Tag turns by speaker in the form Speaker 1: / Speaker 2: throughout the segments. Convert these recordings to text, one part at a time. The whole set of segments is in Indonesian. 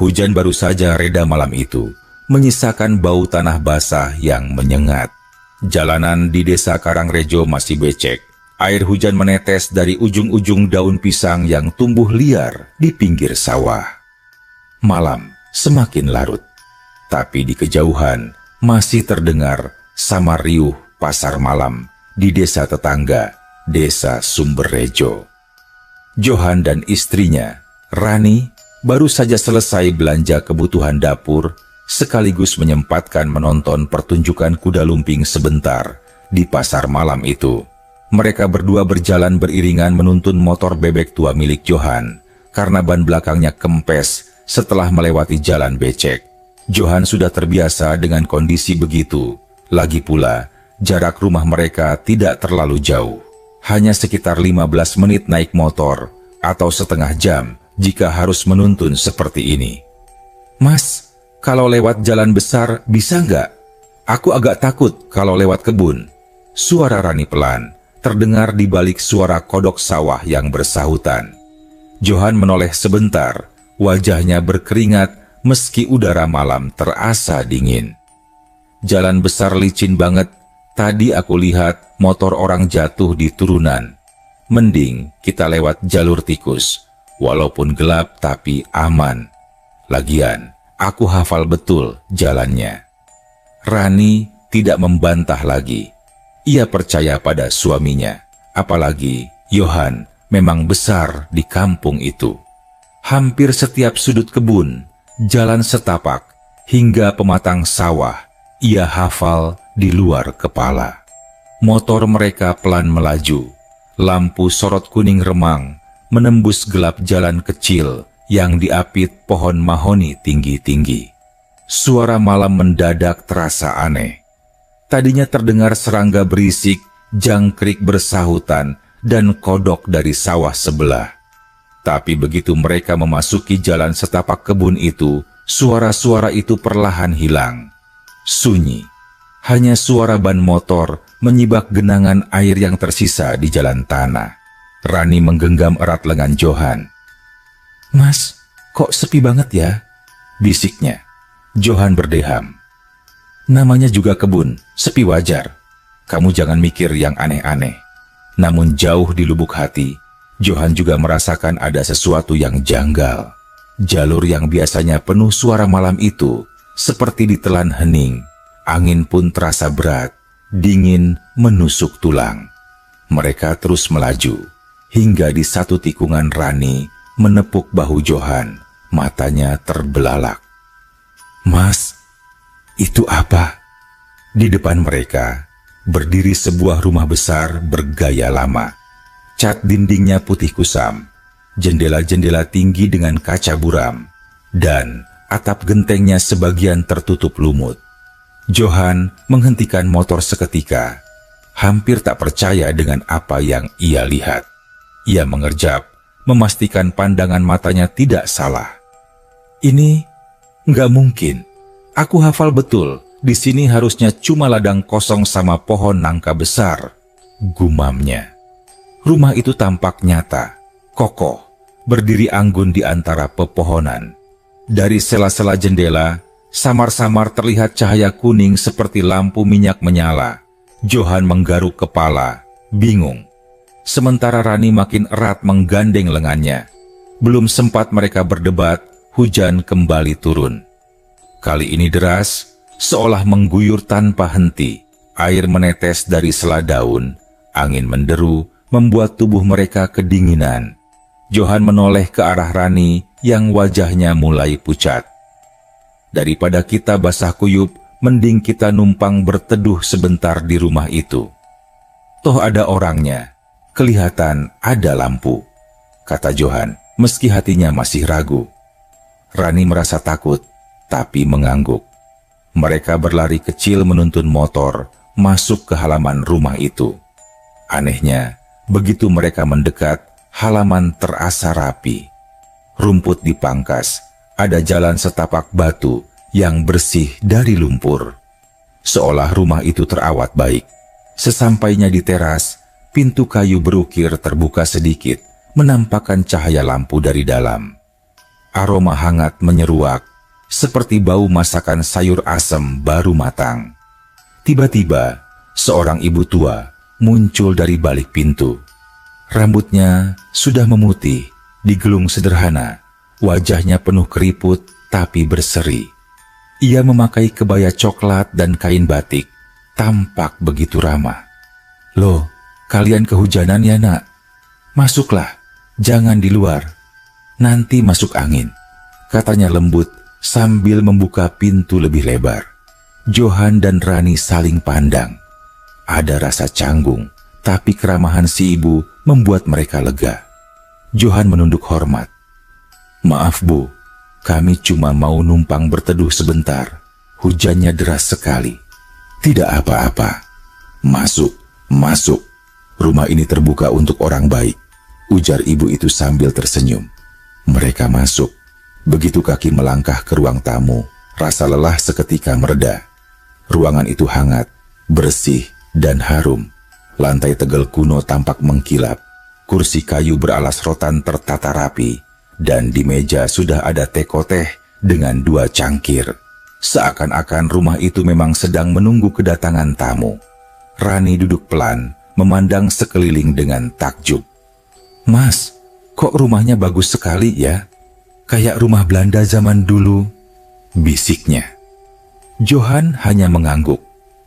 Speaker 1: Hujan baru saja reda malam itu, menyisakan bau tanah basah yang menyengat. Jalanan di desa Karangrejo masih becek. Air hujan menetes dari ujung-ujung daun pisang yang tumbuh liar di pinggir sawah. Malam semakin larut, tapi di kejauhan masih terdengar samar riuh pasar malam di desa tetangga, Desa Sumberrejo. Johan dan istrinya, Rani, baru saja selesai belanja kebutuhan dapur, sekaligus menyempatkan menonton pertunjukan kuda lumping sebentar di pasar malam itu. Mereka berdua berjalan beriringan menuntun motor bebek tua milik Johan, karena ban belakangnya kempes setelah melewati jalan becek. Johan sudah terbiasa dengan kondisi begitu. Lagi pula, jarak rumah mereka tidak terlalu jauh. Hanya sekitar 15 menit naik motor, atau setengah jam jika harus menuntun seperti ini. "Mas, kalau lewat jalan besar bisa nggak? Aku agak takut kalau lewat kebun." Suara Rani pelan terdengar di balik suara kodok sawah yang bersahutan. Johan menoleh sebentar, wajahnya berkeringat meski udara malam terasa dingin. "Jalan besar licin banget. Tadi aku lihat motor orang jatuh di turunan. Mending kita lewat jalur tikus, walaupun gelap tapi aman. Lagian, aku hafal betul jalannya." Rani tidak membantah lagi. Ia percaya pada suaminya, apalagi Johan memang besar di kampung itu. Hampir setiap sudut kebun, jalan setapak, hingga pematang sawah, ia hafal di luar kepala. Motor mereka pelan melaju. Lampu sorot kuning remang menembus gelap jalan kecil yang diapit pohon mahoni tinggi-tinggi. Suara malam mendadak terasa aneh. Tadinya terdengar serangga berisik, jangkrik bersahutan, dan kodok dari sawah sebelah. Tapi begitu mereka memasuki jalan setapak kebun itu, suara-suara itu perlahan hilang. Sunyi. Hanya suara ban motor menyibak genangan air yang tersisa di jalan tanah. Rani menggenggam erat lengan Johan. "Mas, kok sepi banget ya?" bisiknya. Johan berdeham. "Namanya juga kebun, sepi wajar. Kamu jangan mikir yang aneh-aneh." Namun jauh di lubuk hati, Johan juga merasakan ada sesuatu yang janggal. Jalur yang biasanya penuh suara malam itu seperti ditelan hening. Angin pun terasa berat, dingin menusuk tulang. Mereka terus melaju, hingga di satu tikungan Rani menepuk bahu Johan, matanya terbelalak. "Mas, itu apa?" Di depan mereka berdiri sebuah rumah besar bergaya lama. Cat dindingnya putih kusam, jendela-jendela tinggi dengan kaca buram, dan atap gentengnya sebagian tertutup lumut. Johan menghentikan motor seketika, hampir tak percaya dengan apa yang ia lihat. Ia mengerjap, memastikan pandangan matanya tidak salah. "Ini nggak mungkin. Aku hafal betul, di sini harusnya cuma ladang kosong sama pohon nangka besar," gumamnya. Rumah itu tampak nyata, kokoh, berdiri anggun di antara pepohonan. Dari sela-sela jendela, samar-samar terlihat cahaya kuning seperti lampu minyak menyala. Johan menggaruk kepala, bingung. Sementara Rani makin erat menggandeng lengannya. Belum sempat mereka berdebat, hujan kembali turun. Kali ini deras, seolah mengguyur tanpa henti. Air menetes dari sela daun, angin menderu, membuat tubuh mereka kedinginan. Johan menoleh ke arah Rani yang wajahnya mulai pucat. "Daripada kita basah kuyup, mending kita numpang berteduh sebentar di rumah itu. Toh ada orangnya, kelihatan ada lampu," kata Johan, meski hatinya masih ragu. Rani merasa takut, tapi mengangguk. Mereka berlari kecil menuntun motor, masuk ke halaman rumah itu. Anehnya, begitu mereka mendekat, halaman terasa rapi. Rumput dipangkas, ada jalan setapak batu yang bersih dari lumpur. Seolah rumah itu terawat baik. Sesampainya di teras, pintu kayu berukir terbuka sedikit, menampakkan cahaya lampu dari dalam. Aroma hangat menyeruak, seperti bau masakan sayur asem baru matang. Tiba-tiba, seorang ibu tua muncul dari balik pintu. Rambutnya sudah memutih, digelung sederhana, wajahnya penuh keriput tapi berseri. Ia memakai kebaya coklat dan kain batik, tampak begitu ramah. "Loh, kalian kehujanan ya, Nak? Masuklah, jangan di luar. Nanti masuk angin," katanya lembut sambil membuka pintu lebih lebar. Johan dan Rani saling pandang. Ada rasa canggung, tapi keramahan si ibu membuat mereka lega. Johan menunduk hormat. "Maaf Bu, kami cuma mau numpang berteduh sebentar. Hujannya deras sekali." "Tidak apa-apa. Masuk, masuk. Rumah ini terbuka untuk orang baik," ujar ibu itu sambil tersenyum. Mereka masuk. Begitu kaki melangkah ke ruang tamu, rasa lelah seketika mereda. Ruangan itu hangat, bersih, dan harum. Lantai tegel kuno tampak mengkilap. Kursi kayu beralas rotan tertata rapi, dan di meja sudah ada teko-teh dengan 2 cangkir. Seakan-akan rumah itu memang sedang menunggu kedatangan tamu. Rani duduk pelan, memandang sekeliling dengan takjub. "Mas, kok rumahnya bagus sekali ya? Kayak rumah Belanda zaman dulu," bisiknya. Johan hanya mengangguk.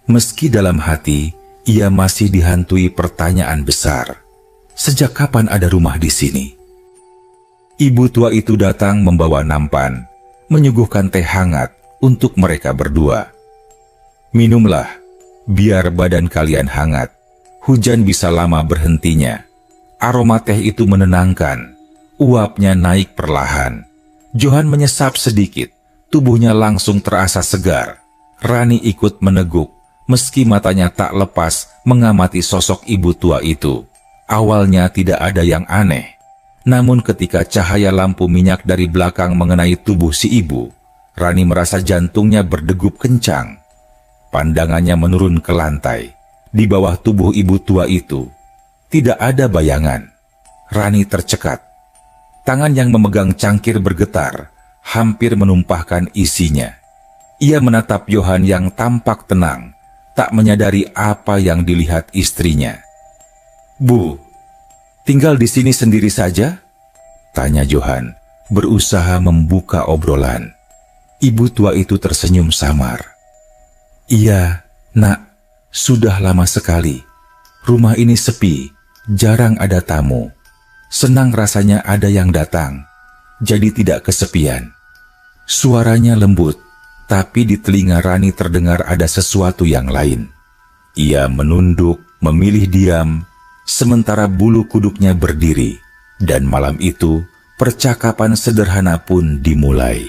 Speaker 1: Meski dalam hati, ia masih dihantui pertanyaan besar. Sejak kapan ada rumah di sini? Ibu tua itu datang membawa nampan, menyuguhkan teh hangat untuk mereka berdua. "Minumlah, biar badan kalian hangat. Hujan bisa lama berhentinya." Aroma teh itu menenangkan. Uapnya naik perlahan. Johan menyesap sedikit. Tubuhnya langsung terasa segar. Rani ikut meneguk, meski matanya tak lepas mengamati sosok ibu tua itu. Awalnya tidak ada yang aneh. Namun ketika cahaya lampu minyak dari belakang mengenai tubuh si ibu, Rani merasa jantungnya berdegup kencang. Pandangannya menurun ke lantai. Di bawah tubuh ibu tua itu, tidak ada bayangan. Rani tercekat. Tangan yang memegang cangkir bergetar, hampir menumpahkan isinya. Ia menatap Johan yang tampak tenang, tak menyadari apa yang dilihat istrinya. "Bu, tinggal di sini sendiri saja?" tanya Johan, berusaha membuka obrolan. Ibu tua itu tersenyum samar. "Iya, Nak, sudah lama sekali. Rumah ini sepi, jarang ada tamu. Senang rasanya ada yang datang, jadi tidak kesepian." Suaranya lembut, tapi di telinga Rani terdengar ada sesuatu yang lain. Ia menunduk, memilih diam, sementara bulu kuduknya berdiri. Dan malam itu, percakapan sederhana pun dimulai.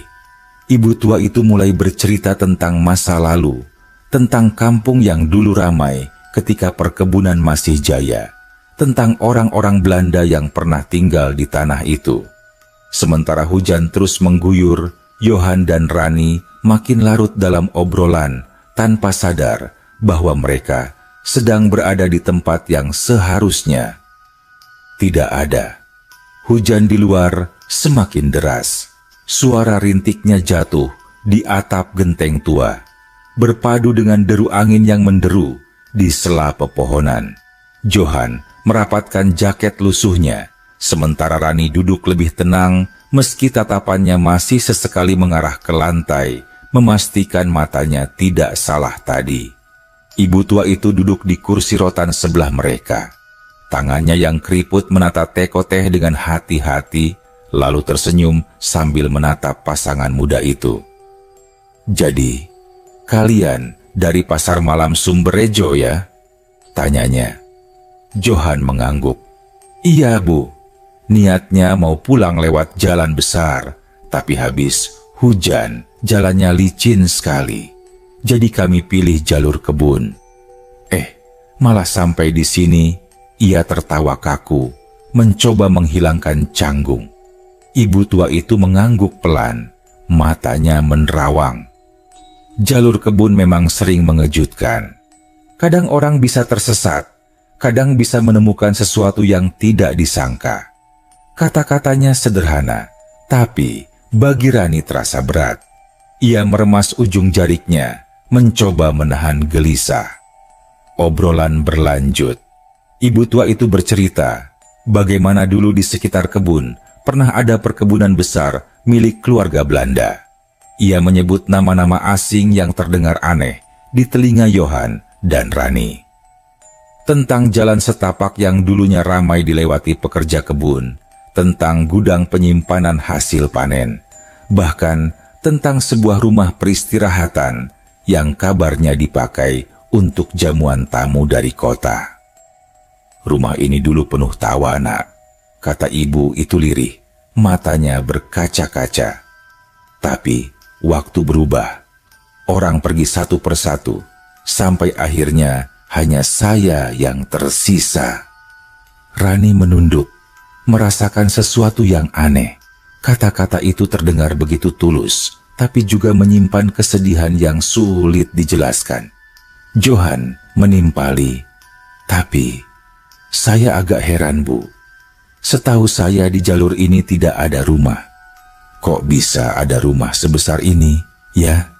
Speaker 1: Ibu tua itu mulai bercerita tentang masa lalu, tentang kampung yang dulu ramai ketika perkebunan masih jaya, tentang orang-orang Belanda yang pernah tinggal di tanah itu. Sementara hujan terus mengguyur, Johan dan Rani makin larut dalam obrolan tanpa sadar bahwa mereka sedang berada di tempat yang seharusnya tidak ada. Hujan di luar semakin deras. Suara rintiknya jatuh di atap genteng tua, berpadu dengan deru angin yang menderu di sela pepohonan. Johan merapatkan jaket lusuhnya, sementara Rani duduk lebih tenang meski tatapannya masih sesekali mengarah ke lantai, memastikan matanya tidak salah tadi. Ibu tua itu duduk di kursi rotan sebelah mereka. Tangannya yang keriput menata teko-teh dengan hati-hati, lalu tersenyum sambil menatap pasangan muda itu. "Jadi, kalian dari pasar malam Sumberrejo ya?" tanyanya. Johan mengangguk. "Iya, Bu. Niatnya mau pulang lewat jalan besar, tapi habis hujan, jalannya licin sekali. Jadi kami pilih jalur kebun." Malah sampai di sini, ia tertawa kaku, mencoba menghilangkan canggung. Ibu tua itu mengangguk pelan, matanya menerawang. Jalur kebun memang sering mengejutkan. Kadang orang bisa tersesat, kadang bisa menemukan sesuatu yang tidak disangka. Kata-katanya sederhana, tapi bagi Rani terasa berat. Ia meremas ujung jariknya, mencoba menahan gelisah. Obrolan berlanjut. Ibu tua itu bercerita bagaimana dulu di sekitar kebun pernah ada perkebunan besar milik keluarga Belanda. Ia menyebut nama-nama asing yang terdengar aneh di telinga Johan dan Rani. Tentang jalan setapak yang dulunya ramai dilewati pekerja kebun, tentang gudang penyimpanan hasil panen, bahkan tentang sebuah rumah peristirahatan yang kabarnya dipakai untuk jamuan tamu dari kota. "Rumah ini dulu penuh tawa, Nak," kata ibu itu lirih, matanya berkaca-kaca. Tapi waktu berubah. Orang pergi satu persatu, sampai akhirnya hanya saya yang tersisa. Rani menunduk, merasakan sesuatu yang aneh. Kata-kata itu terdengar begitu tulus, tapi juga menyimpan kesedihan yang sulit dijelaskan. Johan menimpali, "Tapi saya agak heran, Bu. Setahu saya di jalur ini tidak ada rumah. Kok bisa ada rumah sebesar ini, ya?"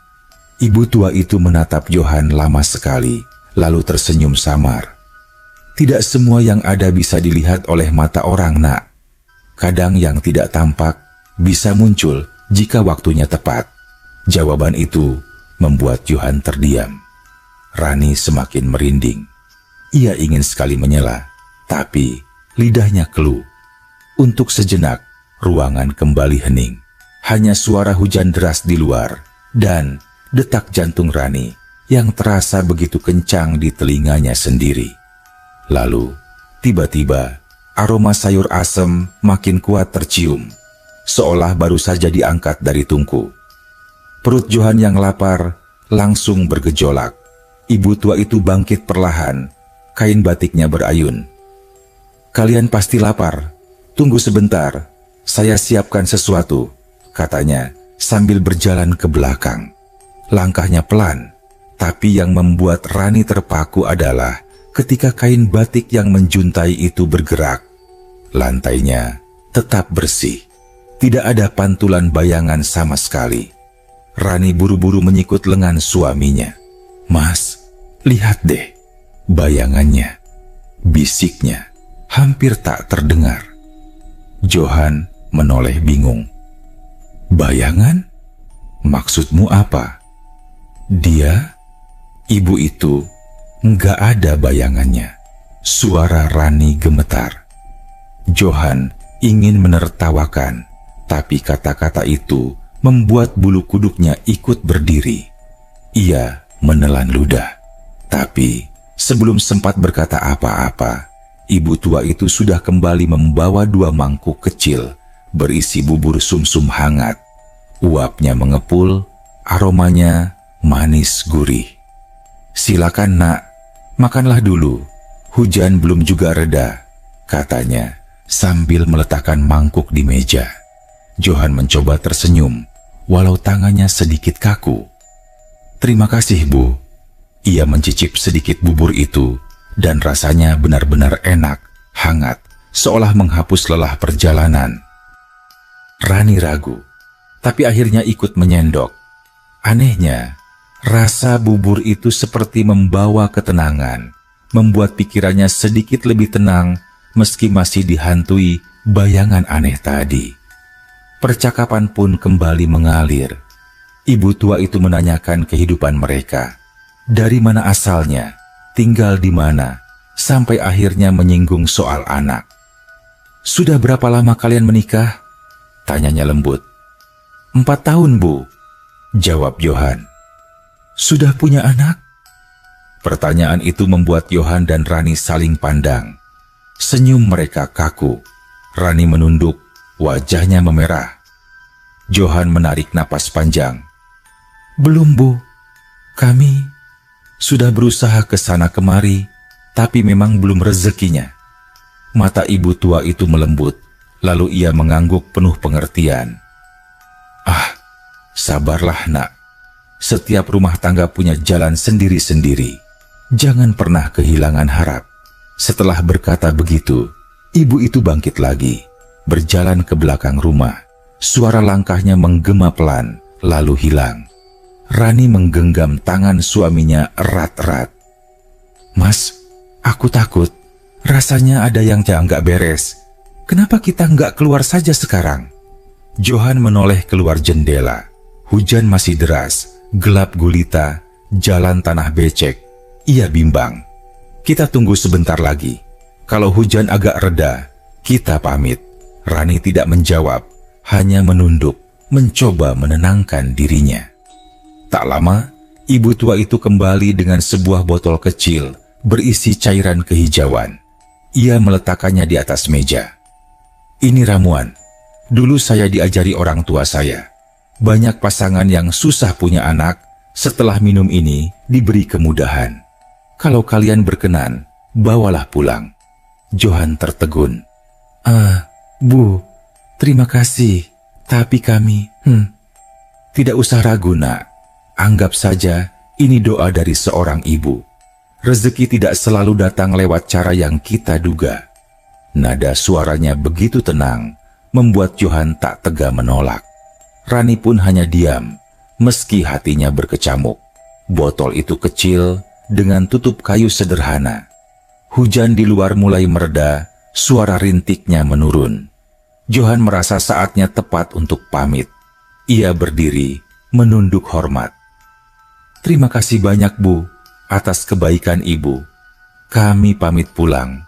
Speaker 1: Ibu tua itu menatap Johan lama sekali, lalu tersenyum samar. "Tidak semua yang ada bisa dilihat oleh mata orang, Nak. Kadang yang tidak tampak bisa muncul jika waktunya tepat." Jawaban itu membuat Johan terdiam. Rani semakin merinding. Ia ingin sekali menyela, tapi lidahnya keluh. Untuk sejenak, ruangan kembali hening. Hanya suara hujan deras di luar dan detak jantung Rani yang terasa begitu kencang di telinganya sendiri. Lalu, tiba-tiba, aroma sayur asem makin kuat tercium, seolah baru saja diangkat dari tungku. Perut Johan yang lapar langsung bergejolak. Ibu tua itu bangkit perlahan, kain batiknya berayun. "Kalian pasti lapar. Tunggu sebentar, saya siapkan sesuatu," katanya sambil berjalan ke belakang. Langkahnya pelan, tapi yang membuat Rani terpaku adalah ketika kain batik yang menjuntai itu bergerak. Lantainya tetap bersih, tidak ada pantulan bayangan sama sekali. Rani buru-buru menyikut lengan suaminya. "Mas, lihat deh, bayangannya," bisiknya hampir tak terdengar. Johan menoleh bingung. "Bayangan? Maksudmu apa?" "Dia, ibu itu, nggak ada bayangannya." Suara Rani gemetar. Johan ingin menertawakan, tapi kata-kata itu membuat bulu kuduknya ikut berdiri. Ia menelan ludah, tapi sebelum sempat berkata apa-apa, ibu tua itu sudah kembali membawa 2 mangkuk kecil berisi bubur sumsum hangat. Uapnya mengepul, aromanya manis gurih. "Silakan, Nak, makanlah dulu. Hujan belum juga reda," katanya sambil meletakkan mangkuk di meja. Johan mencoba tersenyum, walau tangannya sedikit kaku. "Terima kasih, Bu." Ia mencicip sedikit bubur itu, dan rasanya benar-benar enak, hangat, seolah menghapus lelah perjalanan. Rani ragu, tapi akhirnya ikut menyendok. Anehnya, rasa bubur itu seperti membawa ketenangan, membuat pikirannya sedikit lebih tenang meski masih dihantui bayangan aneh tadi. Percakapan pun kembali mengalir. Ibu tua itu menanyakan kehidupan mereka, dari mana asalnya, tinggal di mana, sampai akhirnya menyinggung soal anak. "Sudah berapa lama kalian menikah?" tanyanya lembut. 4 tahun, Bu," jawab Johan. "Sudah punya anak?" Pertanyaan itu membuat Johan dan Rani saling pandang. Senyum mereka kaku. Rani menunduk, wajahnya memerah. Johan menarik napas panjang. "Belum, Bu. Kami sudah berusaha ke sana kemari, tapi memang belum rezekinya." Mata ibu tua itu melembut, lalu ia mengangguk penuh pengertian. "Ah, sabarlah, Nak. Setiap rumah tangga punya jalan sendiri-sendiri. Jangan pernah kehilangan harap." Setelah berkata begitu, ibu itu bangkit lagi, berjalan ke belakang rumah, Suara langkahnya menggema pelan, lalu hilang. Rani menggenggam tangan suaminya erat-erat. "Mas, aku takut. Rasanya ada yang nggak beres. Kenapa kita nggak keluar saja sekarang?" Johan menoleh keluar jendela. Hujan masih deras, gelap gulita, jalan tanah becek. Ia bimbang. "Kita tunggu sebentar lagi. Kalau hujan agak reda, kita pamit." Rani tidak menjawab, hanya menunduk, mencoba menenangkan dirinya. Tak lama, ibu tua itu kembali dengan sebuah botol kecil berisi cairan kehijauan. Ia meletakkannya di atas meja. "Ini ramuan. Dulu saya diajari orang tua saya. Banyak pasangan yang susah punya anak, setelah minum ini diberi kemudahan. Kalau kalian berkenan, bawalah pulang." Johan tertegun. Bu, terima kasih. Tapi kami, tidak usah ragu, nak. Anggap saja ini doa dari seorang ibu. Rezeki tidak selalu datang lewat cara yang kita duga." Nada suaranya begitu tenang, membuat Johan tak tega menolak. Rani pun hanya diam, meski hatinya berkecamuk. Botol itu kecil, dengan tutup kayu sederhana. Hujan di luar mulai mereda, suara rintiknya menurun. Johan merasa saatnya tepat untuk pamit. Ia berdiri, menunduk hormat. "Terima kasih banyak, Bu, atas kebaikan Ibu. Kami pamit pulang."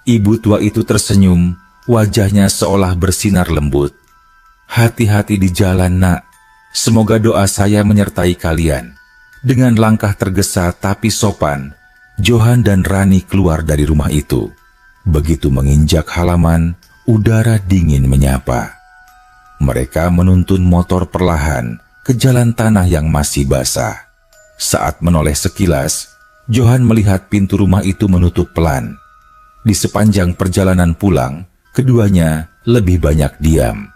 Speaker 1: Ibu tua itu tersenyum, wajahnya seolah bersinar lembut. "Hati-hati di jalan, nak. Semoga doa saya menyertai kalian." Dengan langkah tergesa tapi sopan, Johan dan Rani keluar dari rumah itu. Begitu menginjak halaman, udara dingin menyapa. Mereka menuntun motor perlahan ke jalan tanah yang masih basah. Saat menoleh sekilas, Johan melihat pintu rumah itu menutup pelan. Di sepanjang perjalanan pulang, keduanya lebih banyak diam.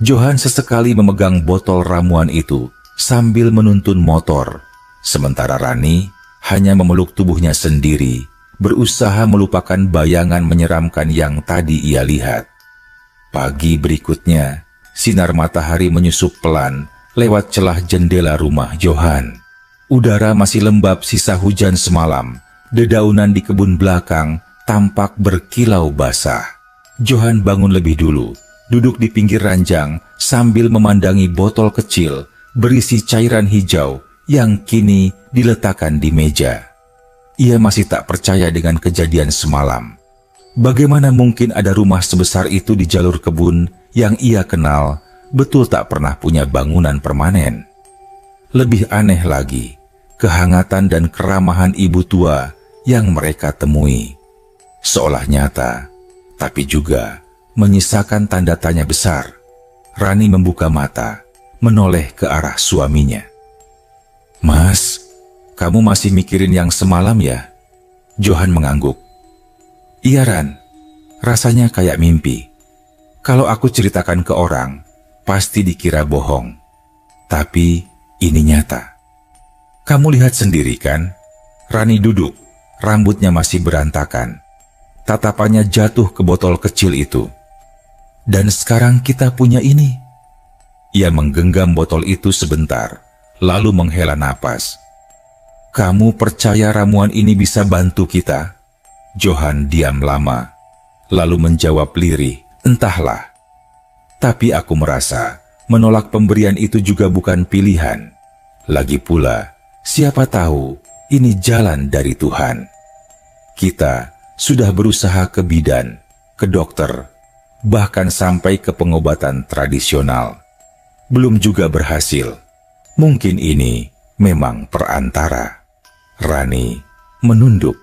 Speaker 1: Johan sesekali memegang botol ramuan itu sambil menuntun motor, sementara Rani hanya memeluk tubuhnya sendiri, berusaha melupakan bayangan menyeramkan yang tadi ia lihat. Pagi berikutnya, sinar matahari menyusup pelan lewat celah jendela rumah Johan. Udara masih lembab sisa hujan semalam. Dedaunan di kebun belakang tampak berkilau basah. Johan bangun lebih dulu, duduk di pinggir ranjang sambil memandangi botol kecil berisi cairan hijau yang kini diletakkan di meja. Ia masih tak percaya dengan kejadian semalam. Bagaimana mungkin ada rumah sebesar itu di jalur kebun yang ia kenal betul tak pernah punya bangunan permanen? Lebih aneh lagi, kehangatan dan keramahan ibu tua yang mereka temui. Seolah nyata, tapi juga menyisakan tanda tanya besar. Rani membuka mata, menoleh ke arah suaminya. "Mas, kamu masih mikirin yang semalam ya?" Johan mengangguk. "Iya, Ran, rasanya kayak mimpi. Kalau aku ceritakan ke orang, pasti dikira bohong. Tapi ini nyata. Kamu lihat sendiri kan?" Rani duduk, rambutnya masih berantakan. Tatapannya jatuh ke botol kecil itu. "Dan sekarang kita punya ini." Ia menggenggam botol itu sebentar, lalu menghela napas. "Kamu percaya ramuan ini bisa bantu kita?" Johan diam lama, lalu menjawab lirih, "Entahlah. Tapi aku merasa menolak pemberian itu juga bukan pilihan. Lagi pula, siapa tahu ini jalan dari Tuhan. Kita sudah berusaha ke bidan, ke dokter, bahkan sampai ke pengobatan tradisional. Belum juga berhasil. Mungkin ini memang perantara." Rani menunduk.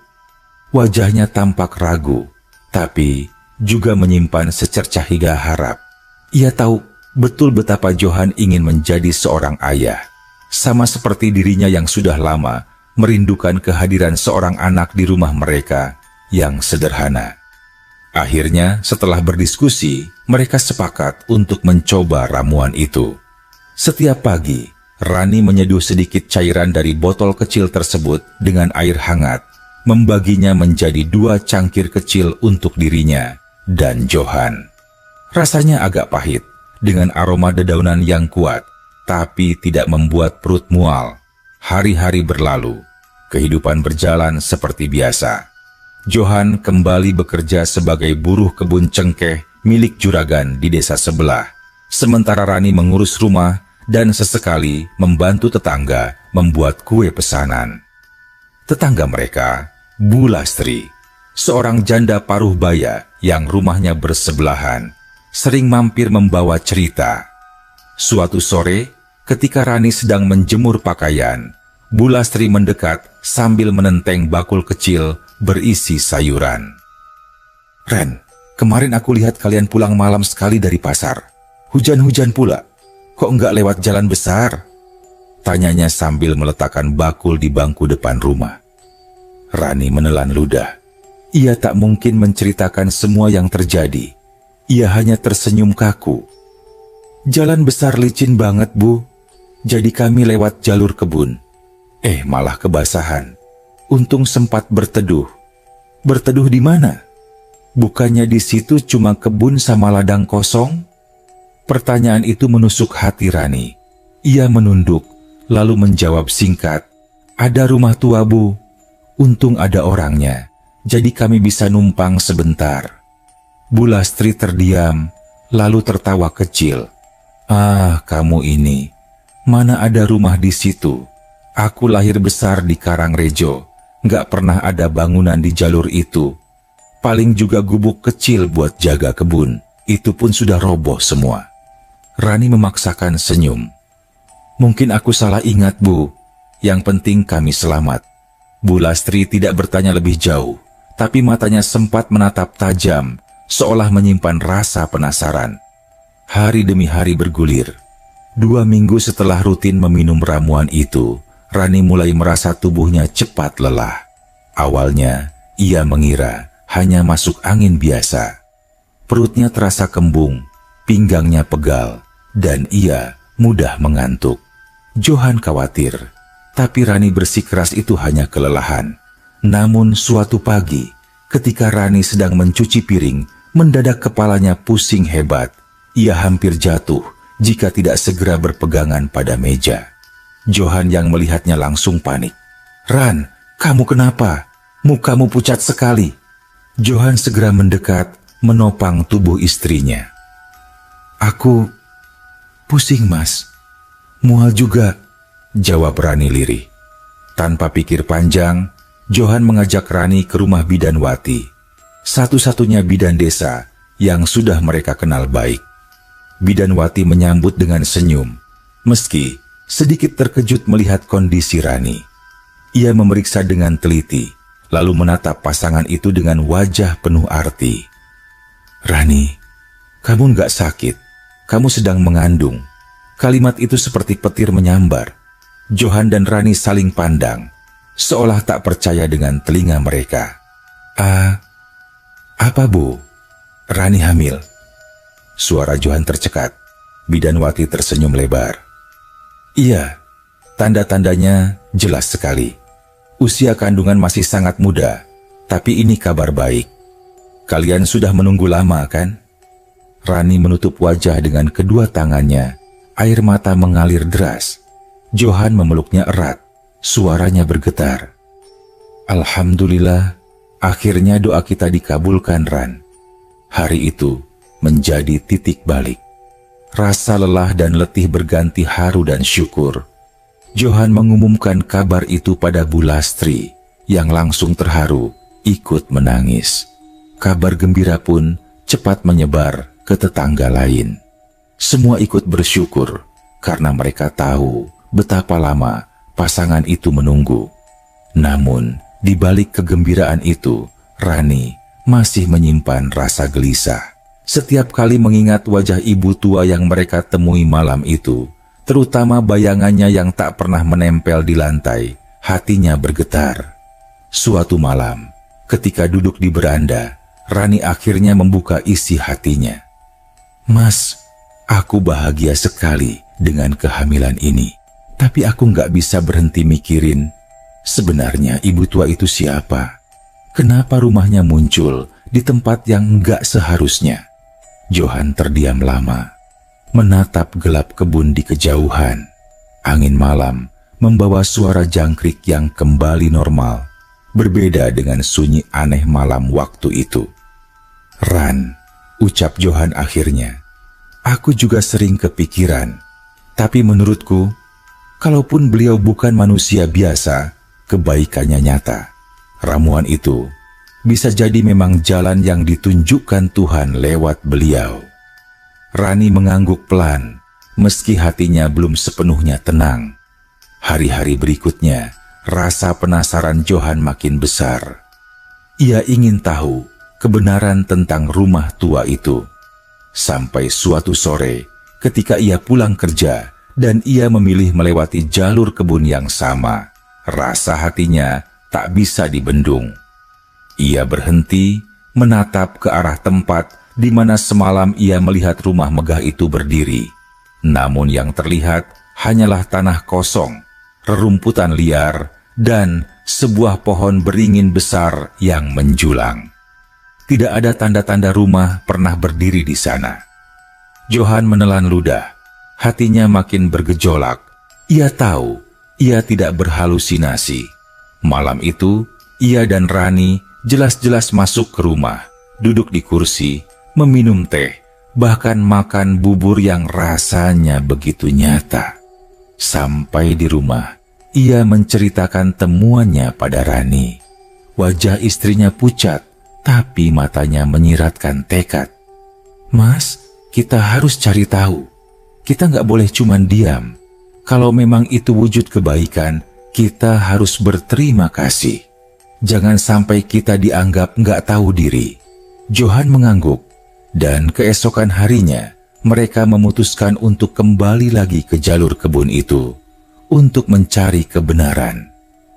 Speaker 1: Wajahnya tampak ragu, tapi juga menyimpan secercah hingga harap. Ia tahu betul betapa Johan ingin menjadi seorang ayah, sama seperti dirinya yang sudah lama merindukan kehadiran seorang anak di rumah mereka yang sederhana. Akhirnya, setelah berdiskusi, mereka sepakat untuk mencoba ramuan itu. Setiap pagi, Rani menyeduh sedikit cairan dari botol kecil tersebut dengan air hangat, membaginya menjadi 2 cangkir kecil untuk dirinya dan Johan. Rasanya agak pahit, dengan aroma dedaunan yang kuat, tapi tidak membuat perut mual. Hari-hari berlalu, kehidupan berjalan seperti biasa. Johan kembali bekerja sebagai buruh kebun cengkeh milik juragan di desa sebelah, sementara Rani mengurus rumah dan sesekali membantu tetangga membuat kue pesanan. Tetangga mereka, Bu Lastri, seorang janda paruh baya yang rumahnya bersebelahan, sering mampir membawa cerita. Suatu sore, ketika Rani sedang menjemur pakaian, Bu Lastri mendekat sambil menenteng bakul kecil berisi sayuran. "Ren, kemarin aku lihat kalian pulang malam sekali dari pasar. Hujan-hujan pula. Kok enggak lewat jalan besar?" tanyanya sambil meletakkan bakul di bangku depan rumah. Rani menelan ludah. Ia tak mungkin menceritakan semua yang terjadi. Ia hanya tersenyum kaku. "Jalan besar licin banget, Bu. Jadi kami lewat jalur kebun. Malah kebasahan. Untung sempat berteduh." "Berteduh di mana? Bukannya di situ cuma kebun sama ladang kosong?" Pertanyaan itu menusuk hati Rani. Ia menunduk, lalu menjawab singkat, "Ada rumah tua, Bu. Untung ada orangnya, jadi kami bisa numpang sebentar." Bu Lastri terdiam, lalu tertawa kecil. "Ah, kamu ini, mana ada rumah di situ? Aku lahir besar di Karangrejo, nggak pernah ada bangunan di jalur itu. Paling juga gubuk kecil buat jaga kebun, itu pun sudah roboh semua." Rani memaksakan senyum. "Mungkin aku salah ingat, Bu. Yang penting kami selamat." Bu Lastri tidak bertanya lebih jauh, tapi matanya sempat menatap tajam, seolah menyimpan rasa penasaran. Hari demi hari bergulir. 2 minggu setelah rutin meminum ramuan itu, Rani mulai merasa tubuhnya cepat lelah. Awalnya, ia mengira hanya masuk angin biasa. Perutnya terasa kembung, pinggangnya pegal, dan ia mudah mengantuk. Johan khawatir, tapi Rani bersikeras itu hanya kelelahan. Namun suatu pagi, ketika Rani sedang mencuci piring, mendadak kepalanya pusing hebat. Ia hampir jatuh jika tidak segera berpegangan pada meja. Johan yang melihatnya langsung panik. "Ran, kamu kenapa? Mukamu pucat sekali." Johan segera mendekat, menopang tubuh istrinya. "Aku pusing, Mas. Mual juga," jawab Rani lirih. Tanpa pikir panjang, Johan mengajak Rani ke rumah Bidan Wati, satu-satunya bidan desa yang sudah mereka kenal baik. Bidan Wati menyambut dengan senyum, meski sedikit terkejut melihat kondisi Rani. Ia memeriksa dengan teliti, lalu menatap pasangan itu dengan wajah penuh arti. "Rani, kamu nggak sakit. Kamu sedang mengandung." Kalimat itu seperti petir menyambar. Johan dan Rani saling pandang, seolah tak percaya dengan telinga mereka. Apa, Bu? Rani hamil?" Suara Johan tercekat. Bidan Wati tersenyum lebar. "Iya, tanda-tandanya jelas sekali. Usia kandungan masih sangat muda, tapi ini kabar baik. Kalian sudah menunggu lama, kan?" Rani menutup wajah dengan kedua tangannya. Air mata mengalir deras. Johan memeluknya erat. Suaranya bergetar. "Alhamdulillah, akhirnya doa kita dikabulkan, Ran." Hari itu menjadi titik balik. Rasa lelah dan letih berganti haru dan syukur. Johan mengumumkan kabar itu pada Bu Lastri, yang langsung terharu, ikut menangis. Kabar gembira pun cepat menyebar ke tetangga lain. Semua ikut bersyukur karena mereka tahu betapa lama pasangan itu menunggu. Namun, di balik kegembiraan itu, Rani masih menyimpan rasa gelisah. Setiap kali mengingat wajah ibu tua yang mereka temui malam itu, terutama bayangannya yang tak pernah menempel di lantai, hatinya bergetar. Suatu malam, ketika duduk di beranda, Rani akhirnya membuka isi hatinya. "Mas, aku bahagia sekali dengan kehamilan ini. Tapi aku nggak bisa berhenti mikirin, sebenarnya ibu tua itu siapa? Kenapa rumahnya muncul di tempat yang nggak seharusnya?" Johan terdiam lama. menatap gelap kebun di kejauhan. Angin malam membawa suara jangkrik yang kembali normal, berbeda dengan sunyi aneh malam waktu itu. "Ran," ucap Johan akhirnya, "aku juga sering kepikiran. Tapi menurutku, kalaupun beliau bukan manusia biasa, kebaikannya nyata. Ramuan itu bisa jadi memang jalan yang ditunjukkan Tuhan lewat beliau." Rani mengangguk pelan, meski hatinya belum sepenuhnya tenang. Hari-hari berikutnya, rasa penasaran Johan makin besar. Ia ingin tahu kebenaran tentang rumah tua itu. Sampai suatu sore, ketika ia pulang kerja dan ia memilih melewati jalur kebun yang sama, rasa hatinya tak bisa dibendung. Ia berhenti, menatap ke arah tempat di mana semalam ia melihat rumah megah itu berdiri. Namun yang terlihat hanyalah tanah kosong, rerumputan liar, dan sebuah pohon beringin besar yang menjulang. Tidak ada tanda-tanda rumah pernah berdiri di sana. Johan menelan ludah, hatinya makin bergejolak. Ia tahu ia tidak berhalusinasi. Malam itu, ia dan Rani jelas-jelas masuk ke rumah, duduk di kursi, meminum teh, bahkan makan bubur yang rasanya begitu nyata. Sampai di rumah, ia menceritakan temuannya pada Rani. Wajah istrinya pucat, tapi matanya menyiratkan tekad. "Mas, kita harus cari tahu. Kita nggak boleh cuman diam. Kalau memang itu wujud kebaikan, kita harus berterima kasih. Jangan sampai kita dianggap nggak tahu diri." Johan mengangguk, dan keesokan harinya mereka memutuskan untuk kembali lagi ke jalur kebun itu untuk mencari kebenaran.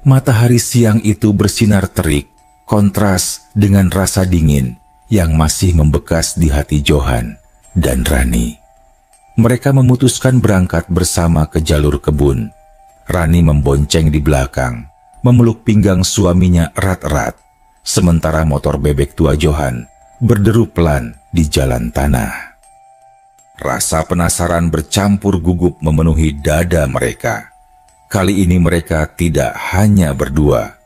Speaker 1: Matahari siang itu bersinar terik, kontras dengan rasa dingin yang masih membekas di hati Johan dan Rani. Mereka memutuskan berangkat bersama ke jalur kebun. Rani membonceng di belakang, memeluk pinggang suaminya erat-erat, sementara motor bebek tua Johan berderu pelan di jalan tanah. Rasa penasaran bercampur gugup memenuhi dada mereka. Kali ini mereka tidak hanya berdua.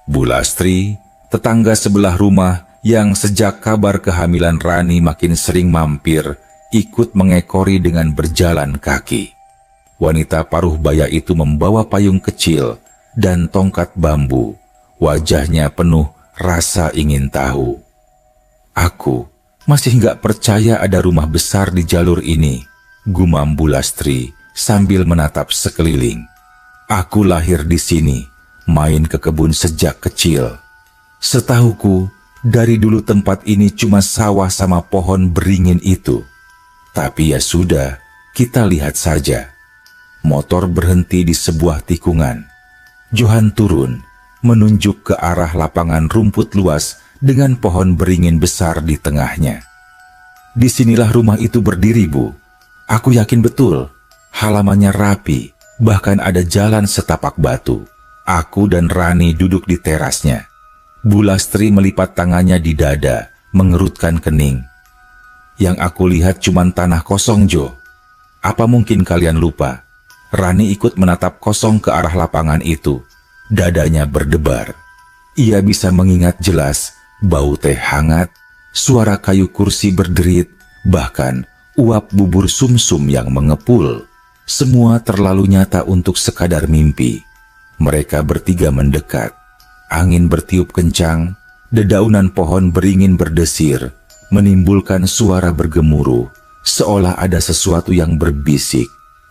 Speaker 1: Bu Lastri, tetangga sebelah rumah yang sejak kabar kehamilan Rani makin sering mampir, ikut mengekori dengan berjalan kaki. Wanita paruh baya itu membawa payung kecil dan tongkat bambu. Wajahnya penuh rasa ingin tahu. "Aku masih nggak percaya ada rumah besar di jalur ini," gumam Bu Lastri sambil menatap sekeliling. "Aku lahir di sini, main ke kebun sejak kecil. Setahuku, dari dulu tempat ini cuma sawah sama pohon beringin itu. Tapi ya sudah, kita lihat saja." Motor berhenti di sebuah tikungan. Johan turun, menunjuk ke arah lapangan rumput luas dengan pohon beringin besar di tengahnya. "Disinilah rumah itu berdiri, Bu. Aku yakin betul. Halamannya rapi, bahkan ada jalan setapak batu." Aku dan Rani duduk di terasnya. Bu Lastri melipat tangannya di dada, mengerutkan kening. "Yang aku lihat cuman tanah kosong, Jo. Apa mungkin kalian lupa?" Rani ikut menatap kosong ke arah lapangan itu. Dadanya berdebar. Ia bisa mengingat jelas bau teh hangat, suara kayu kursi berderit, bahkan uap bubur sumsum yang mengepul. Semua terlalu nyata untuk sekadar mimpi. Mereka bertiga mendekat. Angin bertiup kencang, dedaunan pohon beringin berdesir, menimbulkan suara bergemuruh, seolah ada sesuatu yang berbisik.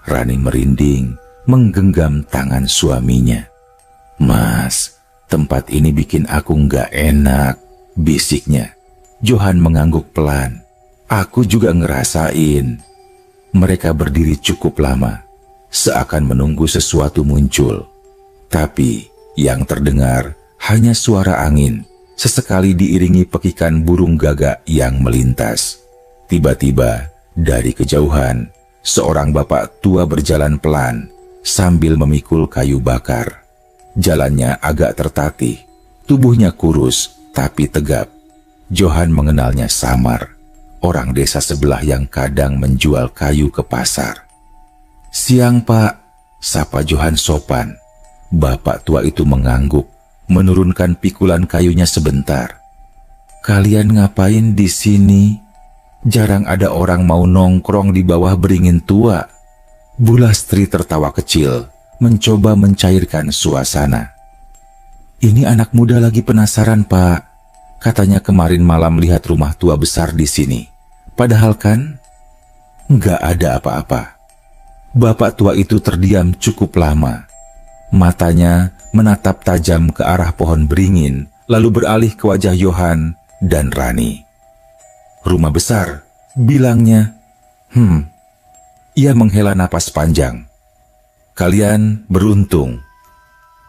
Speaker 1: Rani merinding, menggenggam tangan suaminya. "Mas, tempat ini bikin aku nggak enak," bisiknya. Johan mengangguk pelan. "Aku juga ngerasain." Mereka berdiri cukup lama, seakan menunggu sesuatu muncul. Tapi yang terdengar hanya suara angin, sesekali diiringi pekikan burung gagak yang melintas. Tiba-tiba, dari kejauhan, seorang bapak tua berjalan pelan sambil memikul kayu bakar. Jalannya agak tertatih, tubuhnya kurus tapi tegap. Johan mengenalnya samar. orang desa sebelah yang kadang menjual kayu ke pasar. "Siang, Pak," sapa Johan sopan. Bapak tua itu mengangguk, menurunkan pikulan kayunya sebentar. "Kalian ngapain di sini? Jarang ada orang mau nongkrong di bawah beringin tua." Bu Lastri tertawa kecil, mencoba mencairkan suasana. "Ini anak muda lagi penasaran, Pak. Katanya kemarin malam lihat rumah tua besar di sini. Padahal kan nggak ada apa-apa." Bapak tua itu terdiam cukup lama. Matanya menatap tajam ke arah pohon beringin, lalu beralih ke wajah Johan dan Rani. "Rumah besar," bilangnya. Ia menghela napas panjang. "Kalian beruntung."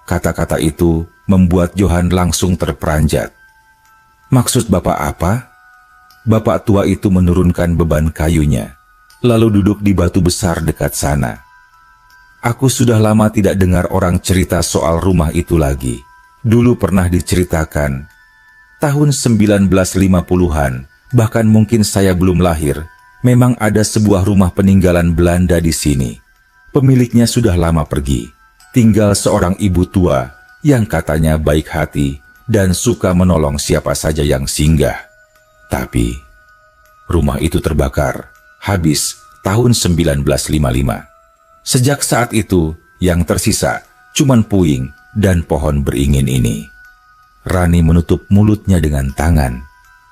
Speaker 1: Kata-kata itu membuat Johan langsung terperanjat. "Maksud Bapak apa?" Bapak tua itu menurunkan beban kayunya, lalu duduk di batu besar dekat sana. "Aku sudah lama tidak dengar orang cerita soal rumah itu lagi. Dulu pernah diceritakan. Tahun 1950-an, bahkan mungkin saya belum lahir, memang ada sebuah rumah peninggalan Belanda di sini. Pemiliknya sudah lama pergi. Tinggal seorang ibu tua yang katanya baik hati dan suka menolong siapa saja yang singgah. Tapi rumah itu terbakar habis tahun 1955. Sejak saat itu, yang tersisa cuman puing dan pohon beringin ini." Rani menutup mulutnya dengan tangan.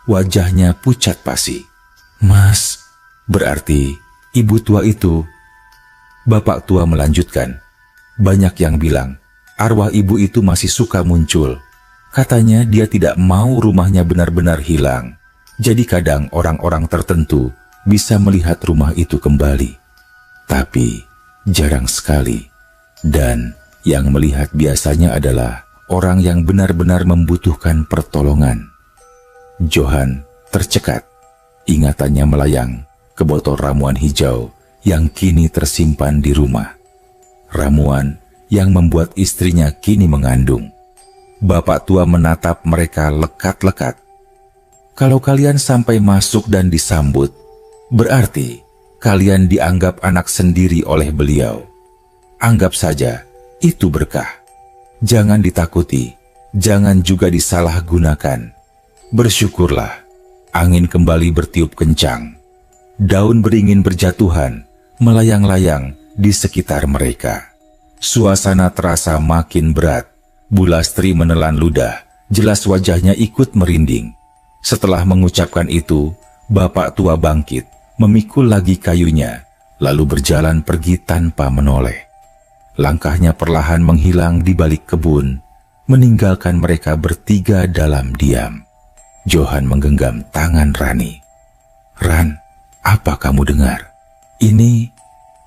Speaker 1: Wajahnya pucat pasi. "Mas, berarti ibu tua itu..." Bapak tua melanjutkan. "Banyak yang bilang arwah ibu itu masih suka muncul. Katanya dia tidak mau rumahnya benar-benar hilang. Jadi kadang orang-orang tertentu bisa melihat rumah itu kembali. Tapi jarang sekali. Dan yang melihat biasanya adalah orang yang benar-benar membutuhkan pertolongan." Johan tercekat. Ingatannya melayang ke botol ramuan hijau yang kini tersimpan di rumah. Ramuan yang membuat istrinya kini mengandung. Bapak tua menatap mereka lekat-lekat. "Kalau kalian sampai masuk dan disambut, berarti kalian dianggap anak sendiri oleh beliau. Anggap saja itu berkah. Jangan ditakuti, jangan juga disalahgunakan. Bersyukurlah." Angin kembali bertiup kencang. Daun beringin berjatuhan, melayang-layang di sekitar mereka. Suasana terasa makin berat. Bu Lastri menelan ludah, jelas wajahnya ikut merinding. Setelah mengucapkan itu, bapak tua bangkit, memikul lagi kayunya, lalu berjalan pergi tanpa menoleh. Langkahnya perlahan menghilang di balik kebun, meninggalkan mereka bertiga dalam diam. Johan menggenggam tangan Rani. "Ran, apa kamu dengar? Ini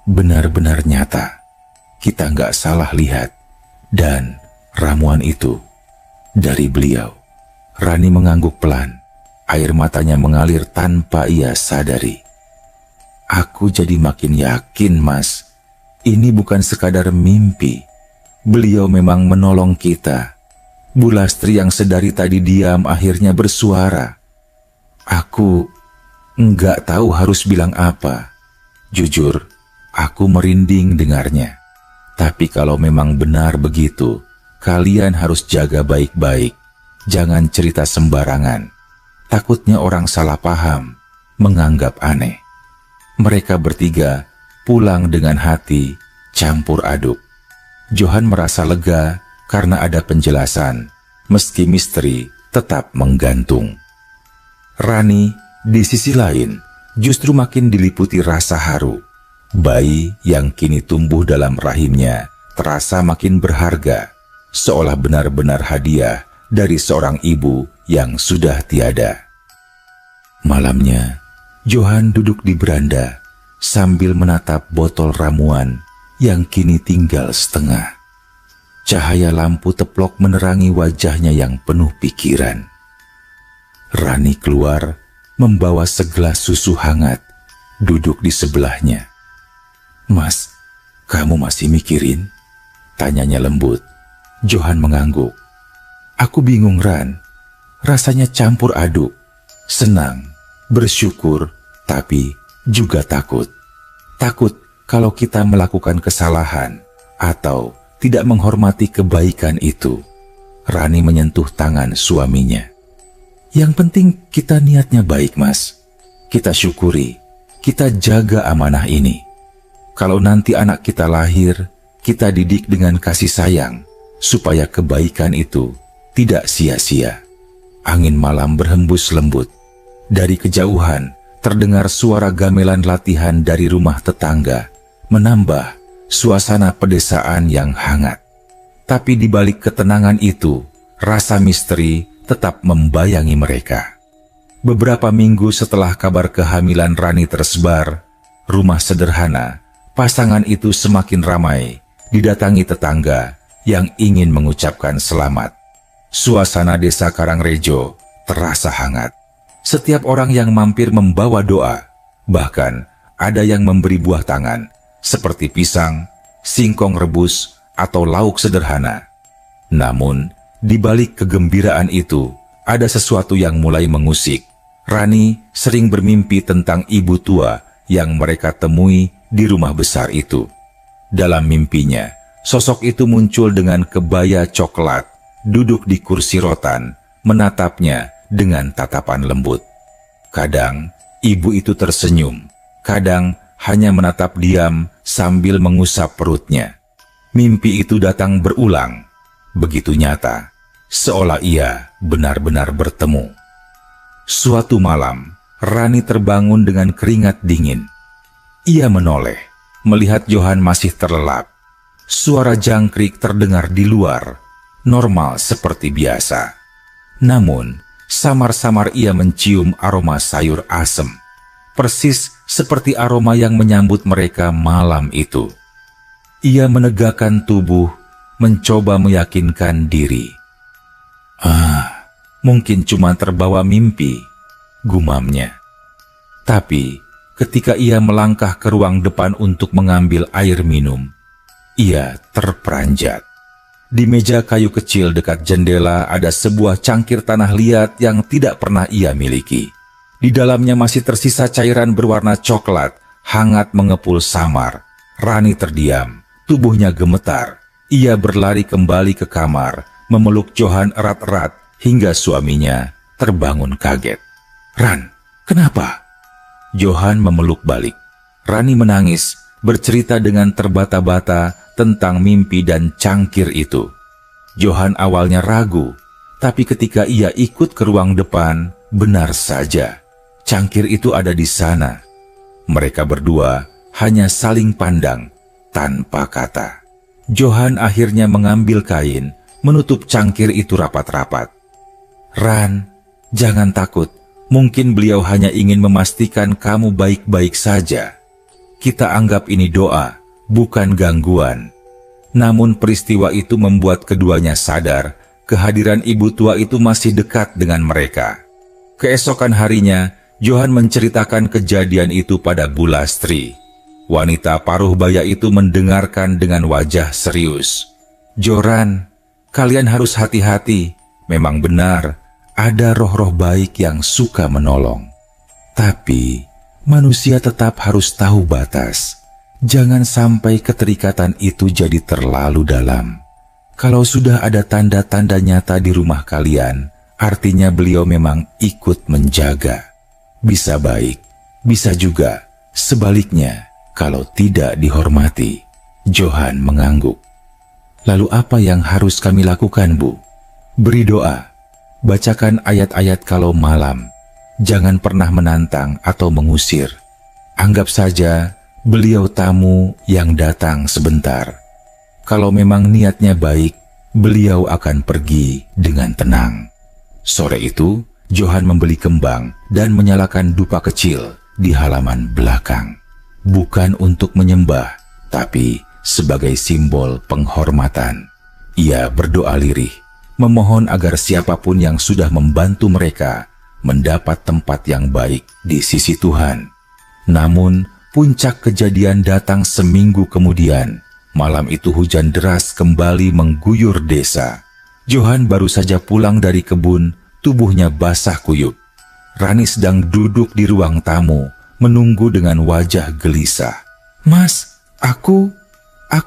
Speaker 1: benar-benar nyata. Kita nggak salah lihat. Dan ramuan itu dari beliau." Rani mengangguk pelan. Air matanya mengalir tanpa ia sadari. "Aku jadi makin yakin, Mas. Ini bukan sekadar mimpi. Beliau memang menolong kita." Bu Lastri yang sedari tadi diam akhirnya bersuara. "Aku nggak tahu harus bilang apa. Jujur, aku merinding dengarnya. Tapi kalau memang benar begitu, kalian harus jaga baik-baik. Jangan cerita sembarangan. Takutnya orang salah paham, menganggap aneh." Mereka bertiga pulang dengan hati campur aduk. Johan merasa lega karena ada penjelasan, meski misteri tetap menggantung. Rani, di sisi lain, justru makin diliputi rasa haru. Bayi yang kini tumbuh dalam rahimnya terasa makin berharga, seolah benar-benar hadiah dari seorang ibu yang sudah tiada. Malamnya, Johan duduk di beranda sambil menatap botol ramuan yang kini tinggal setengah. Cahaya lampu teplok menerangi wajahnya yang penuh pikiran. Rani keluar membawa segelas susu hangat, duduk di sebelahnya. "Mas, kamu masih mikirin?" tanyanya lembut. Johan mengangguk. "Aku bingung, Ran. Rasanya campur aduk. Senang, bersyukur, tapi juga takut. Takut kalau kita melakukan kesalahan atau tidak menghormati kebaikan itu. Rani menyentuh tangan suaminya. Yang penting kita niatnya baik, Mas. Kita syukuri, kita jaga amanah ini. Kalau nanti anak kita lahir, kita didik dengan kasih sayang, supaya kebaikan itu tidak sia-sia. Angin malam berhembus lembut. Dari kejauhan, terdengar suara gamelan latihan dari rumah tetangga, menambah suasana pedesaan yang hangat. Tapi di balik ketenangan itu, rasa misteri tetap membayangi mereka. Beberapa minggu setelah kabar kehamilan Rani tersebar, rumah sederhana, pasangan itu semakin ramai, didatangi tetangga yang ingin mengucapkan selamat. Suasana desa Karangrejo terasa hangat. Setiap orang yang mampir membawa doa, bahkan ada yang memberi buah tangan, seperti pisang, singkong rebus, atau lauk sederhana. Namun, di balik kegembiraan itu, ada sesuatu yang mulai mengusik. Rani sering bermimpi tentang ibu tua yang mereka temui di rumah besar itu. Dalam mimpinya, sosok itu muncul dengan kebaya coklat, duduk di kursi rotan, menatapnya dengan tatapan lembut. Kadang, ibu itu tersenyum, kadang hanya menatap diam sambil mengusap perutnya. Mimpi itu datang berulang, begitu nyata, seolah ia benar-benar bertemu. Suatu malam, Rani terbangun dengan keringat dingin. Ia menoleh, melihat Johan masih terlelap. Suara jangkrik terdengar di luar, normal seperti biasa. Namun, samar-samar ia mencium aroma sayur asem, persis seperti aroma yang menyambut mereka malam itu. Ia menegakkan tubuh, mencoba meyakinkan diri. Mungkin cuma terbawa mimpi, gumamnya. Tapi, ketika ia melangkah ke ruang depan untuk mengambil air minum, ia terperanjat. Di meja kayu kecil dekat jendela ada sebuah cangkir tanah liat yang tidak pernah ia miliki. Di dalamnya masih tersisa cairan berwarna coklat, hangat mengepul samar. Rani terdiam, tubuhnya gemetar. Ia berlari kembali ke kamar, memeluk Johan erat-erat hingga suaminya terbangun kaget. "Ran, kenapa?" Johan memeluk balik. Rani menangis, bercerita dengan terbata-bata tentang mimpi dan cangkir itu. Johan awalnya ragu, tapi ketika ia ikut ke ruang depan, benar saja, cangkir itu ada di sana. Mereka berdua hanya saling pandang, tanpa kata. Johan akhirnya mengambil kain, menutup cangkir itu rapat-rapat. "Ran, jangan takut. Mungkin beliau hanya ingin memastikan kamu baik-baik saja. Kita anggap ini doa, bukan gangguan." Namun peristiwa itu membuat keduanya sadar kehadiran ibu tua itu masih dekat dengan mereka. Keesokan harinya, Johan menceritakan kejadian itu pada Bu Lastri. Wanita paruh baya itu mendengarkan dengan wajah serius. "Joran, kalian harus hati-hati. Memang benar, ada roh-roh baik yang suka menolong. Tapi, manusia tetap harus tahu batas. Jangan sampai keterikatan itu jadi terlalu dalam. Kalau sudah ada tanda-tanda nyata di rumah kalian, artinya beliau memang ikut menjaga. Bisa baik, bisa juga sebaliknya kalau tidak dihormati." Johan mengangguk. "Lalu apa yang harus kami lakukan, Bu?" "Beri doa, bacakan ayat-ayat kalau malam. Jangan pernah menantang atau mengusir. Anggap saja beliau tamu yang datang sebentar. Kalau memang niatnya baik, beliau akan pergi dengan tenang." Sore itu, Johan membeli kembang dan menyalakan dupa kecil di halaman belakang. Bukan untuk menyembah, tapi sebagai simbol penghormatan. Ia berdoa lirih, memohon agar siapapun yang sudah membantu mereka mendapat tempat yang baik di sisi Tuhan. Namun, puncak kejadian datang seminggu kemudian. Malam itu hujan deras kembali mengguyur desa. Johan baru saja pulang dari kebun, tubuhnya basah kuyup. Rani sedang duduk di ruang tamu, menunggu dengan wajah gelisah. "Mas, aku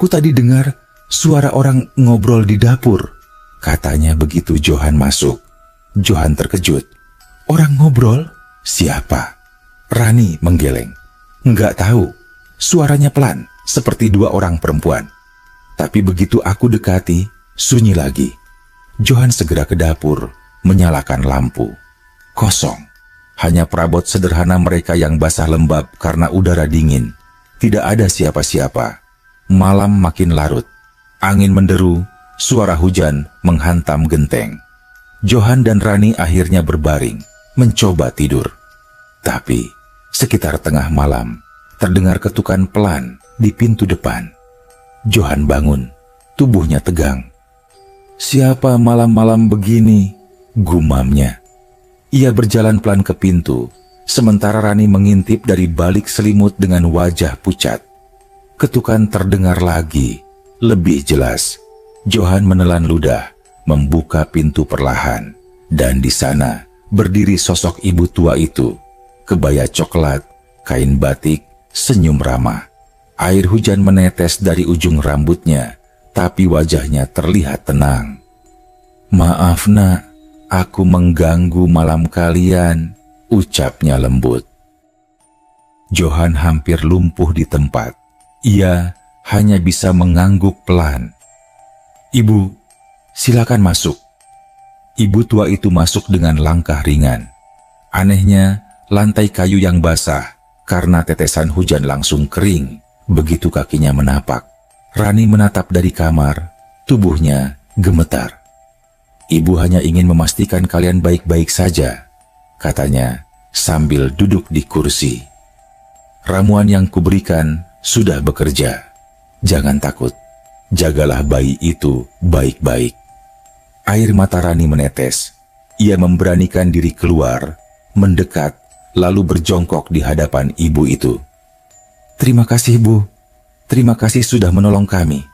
Speaker 1: tadi dengar suara orang ngobrol di dapur," katanya begitu Johan masuk. Johan terkejut. "Orang ngobrol? Siapa?" Rani menggeleng. "Nggak tahu. Suaranya pelan, seperti dua orang perempuan. Tapi begitu aku dekati, sunyi lagi." Johan segera ke dapur, menyalakan lampu. Kosong. Hanya perabot sederhana mereka yang basah lembab karena udara dingin. Tidak ada siapa-siapa. Malam makin larut. Angin menderu, suara hujan menghantam genteng. Johan dan Rani akhirnya berbaring, mencoba tidur. Tapi, sekitar tengah malam, terdengar ketukan pelan di pintu depan. Johan bangun, tubuhnya tegang. "Siapa malam-malam begini?" gumamnya. Ia berjalan pelan ke pintu, sementara Rani mengintip dari balik selimut dengan wajah pucat. Ketukan terdengar lagi, lebih jelas. Johan menelan ludah, membuka pintu perlahan, dan di sana berdiri sosok ibu tua itu. Kebaya coklat, kain batik, senyum ramah. Air hujan menetes dari ujung rambutnya, tapi wajahnya terlihat tenang. "Maaf nak, aku mengganggu malam kalian," ucapnya lembut. Johan hampir lumpuh di tempat. Ia hanya bisa mengangguk pelan. "Ibu, silakan masuk." Ibu tua itu masuk dengan langkah ringan. Anehnya, lantai kayu yang basah karena tetesan hujan langsung kering begitu kakinya menapak. Rani menatap dari kamar, tubuhnya gemetar. "Ibu hanya ingin memastikan kalian baik-baik saja," katanya sambil duduk di kursi. "Ramuan yang kuberikan sudah bekerja. Jangan takut, jagalah bayi itu baik-baik." Air mata Rani menetes. Ia memberanikan diri keluar, mendekat, lalu berjongkok di hadapan ibu itu. "Terima kasih, Bu. Terima kasih sudah menolong kami."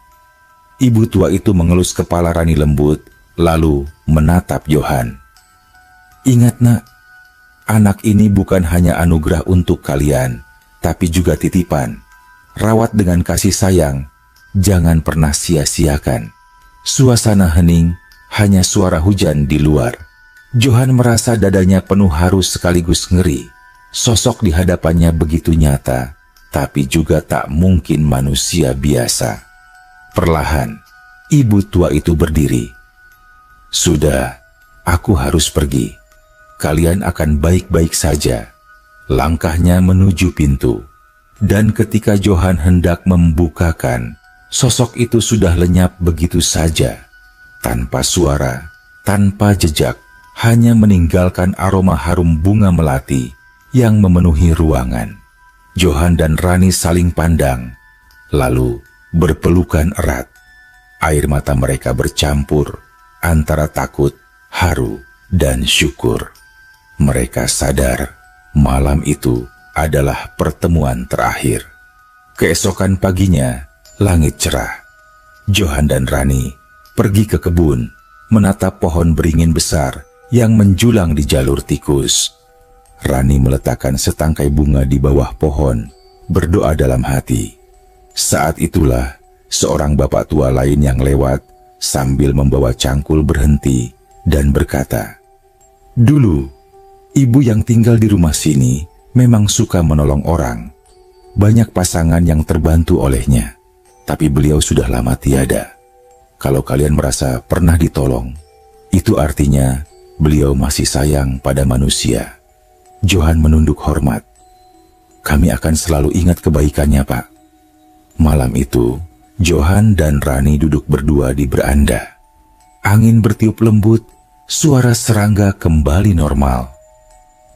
Speaker 1: Ibu tua itu mengelus kepala Rani lembut, lalu menatap Johan. "Ingat nak, anak ini bukan hanya anugerah untuk kalian, tapi juga titipan. Rawat dengan kasih sayang, jangan pernah sia-siakan." Suasana hening, hanya suara hujan di luar. Johan merasa dadanya penuh haru sekaligus ngeri. Sosok di hadapannya begitu nyata, tapi juga tak mungkin manusia biasa. Perlahan, ibu tua itu berdiri. "Sudah, aku harus pergi. Kalian akan baik-baik saja." Langkahnya menuju pintu. Dan ketika Johan hendak membukakan, sosok itu sudah lenyap begitu saja. Tanpa suara, tanpa jejak, hanya meninggalkan aroma harum bunga melati yang memenuhi ruangan. Johan dan Rani saling pandang, lalu berpelukan erat. Air mata mereka bercampur antara takut, haru, dan syukur. Mereka sadar malam itu adalah pertemuan terakhir. Keesokan paginya, langit cerah. Johan dan Rani pergi ke kebun, menatap pohon beringin besar yang menjulang di jalur tikus. Rani meletakkan setangkai bunga di bawah pohon, berdoa dalam hati. Saat itulah, seorang bapak tua lain yang lewat sambil membawa cangkul berhenti dan berkata, "Dulu, ibu yang tinggal di rumah sini memang suka menolong orang. Banyak pasangan yang terbantu olehnya, tapi beliau sudah lama tiada. Kalau kalian merasa pernah ditolong, itu artinya beliau masih sayang pada manusia." Johan menunduk hormat. "Kami akan selalu ingat kebaikannya, Pak." Malam itu, Johan dan Rani duduk berdua di beranda. Angin bertiup lembut, suara serangga kembali normal.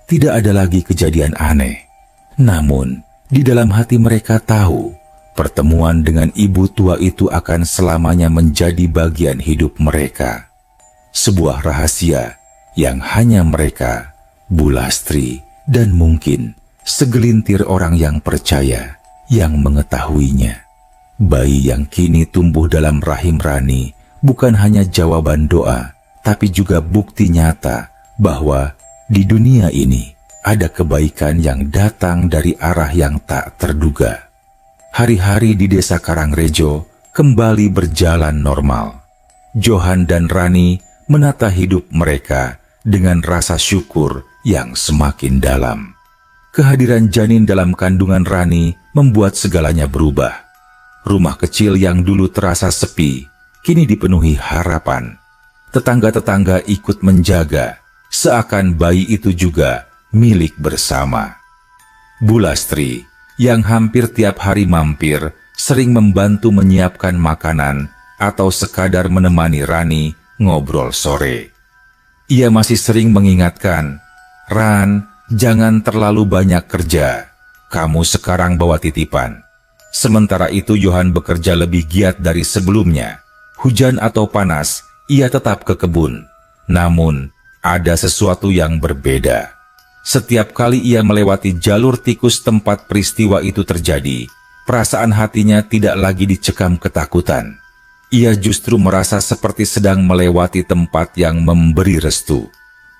Speaker 1: Tidak ada lagi kejadian aneh. Namun, di dalam hati mereka tahu, pertemuan dengan ibu tua itu akan selamanya menjadi bagian hidup mereka. Sebuah rahasia yang hanya mereka, Bu Lastri, dan mungkin segelintir orang yang percaya yang mengetahuinya. Bayi yang kini tumbuh dalam rahim Rani bukan hanya jawaban doa, tapi juga bukti nyata bahwa Di dunia ini ada kebaikan yang datang dari arah yang tak terduga. Hari-hari di desa Karangrejo kembali berjalan normal. Johan dan Rani menata hidup mereka dengan rasa syukur yang semakin dalam. Kehadiran janin dalam kandungan Rani membuat segalanya berubah. Rumah kecil yang dulu terasa sepi, kini dipenuhi harapan. Tetangga-tetangga ikut menjaga, seakan bayi itu juga milik bersama. Bu Lastri, yang hampir tiap hari mampir, sering membantu menyiapkan makanan atau sekadar menemani Rani ngobrol sore. Ia masih sering mengingatkan, "Ran, jangan terlalu banyak kerja. Kamu sekarang bawa titipan." Sementara itu Johan bekerja lebih giat dari sebelumnya. Hujan atau panas, ia tetap ke kebun. Namun, ada sesuatu yang berbeda. Setiap kali ia melewati jalur tikus tempat peristiwa itu terjadi, perasaan hatinya tidak lagi dicekam ketakutan. Ia justru merasa seperti sedang melewati tempat yang memberi restu.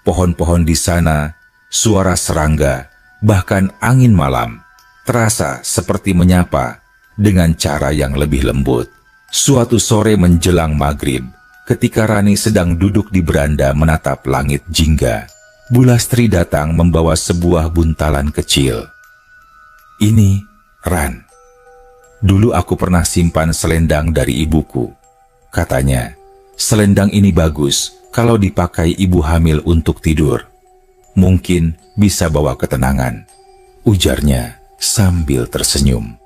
Speaker 1: Pohon-pohon di sana, suara serangga, bahkan angin malam, terasa seperti menyapa dengan cara yang lebih lembut. Suatu sore menjelang maghrib, ketika Rani sedang duduk di beranda menatap langit jingga, Bu Lastri datang membawa sebuah buntalan kecil. "Ini, Ran. Dulu aku pernah simpan selendang dari ibuku. Katanya, selendang ini bagus kalau dipakai ibu hamil untuk tidur. Mungkin bisa bawa ketenangan," ujarnya sambil tersenyum.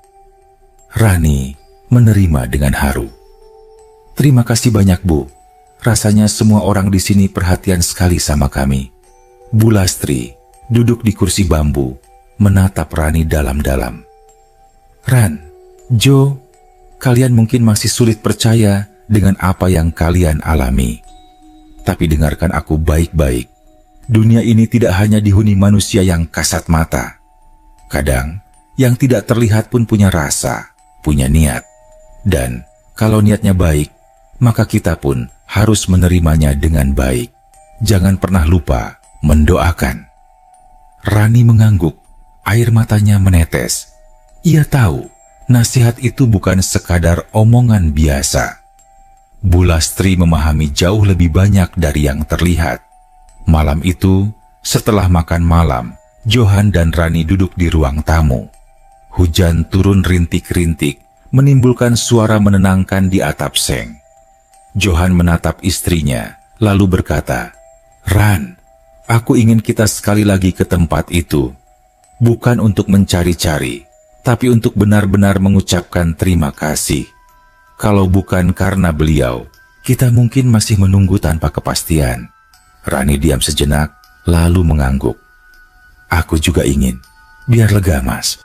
Speaker 1: Rani menerima dengan haru. "Terima kasih banyak, Bu. Rasanya semua orang di sini perhatian sekali sama kami." Bu Lastri duduk di kursi bambu, menatap Rani dalam-dalam. "Ran, Jo, kalian mungkin masih sulit percaya dengan apa yang kalian alami. Tapi dengarkan aku baik-baik. Dunia ini tidak hanya dihuni manusia yang kasat mata. Kadang, yang tidak terlihat pun punya rasa, punya niat. Dan kalau niatnya baik, maka kita pun harus menerimanya dengan baik. Jangan pernah lupa mendoakan." Rani mengangguk, air matanya menetes. Ia tahu nasihat itu bukan sekadar omongan biasa. Bu Lastri memahami jauh lebih banyak dari yang terlihat. Malam itu, setelah makan malam, Johan dan Rani duduk di ruang tamu. Hujan turun rintik-rintik, menimbulkan suara menenangkan di atap seng. Johan menatap istrinya, lalu berkata, "Ran, aku ingin kita sekali lagi ke tempat itu. Bukan untuk mencari-cari, tapi untuk benar-benar mengucapkan terima kasih. Kalau bukan karena beliau, kita mungkin masih menunggu tanpa kepastian." Rani diam sejenak, lalu mengangguk. "Aku juga ingin, biar lega, Mas."